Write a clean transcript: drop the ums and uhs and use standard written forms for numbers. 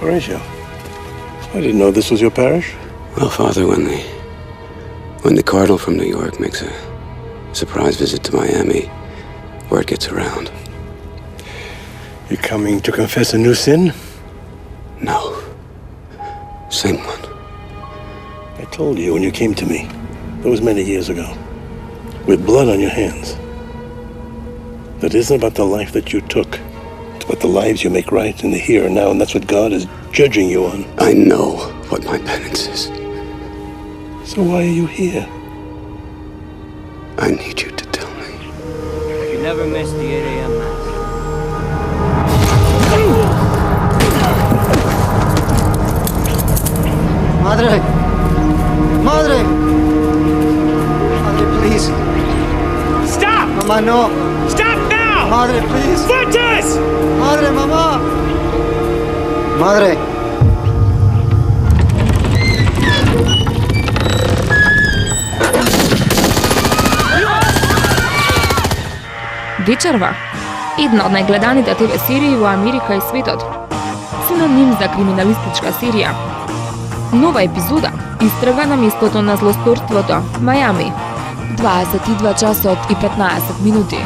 Horatio, I didn't know this was your parish. Well, Father, when the Cardinal from New York makes a surprise visit to Miami, word gets around. You coming to confess a new sin? No. Same one. I told you when you came to me. That was many years ago. With blood on your hands. That isn't about the life that you took. It's about the lives you make right in the here and now, and that's what God is judging you on. I know what my penance is. So why are you here? I need you to tell me. You never missed the 8 a.m. mass. Madre! Madre! Madre, please. Stop! Mama, no. Stop now! Madre, please. Fuentes! Madre, mamá. Madre. Вечерва. Една од најгледаните ТВ серии во Америка и светот. Синоним за криминалистичка серија. Нова епизода истрага на местото на злосторството, Мајами. 22 часот и 15 минути.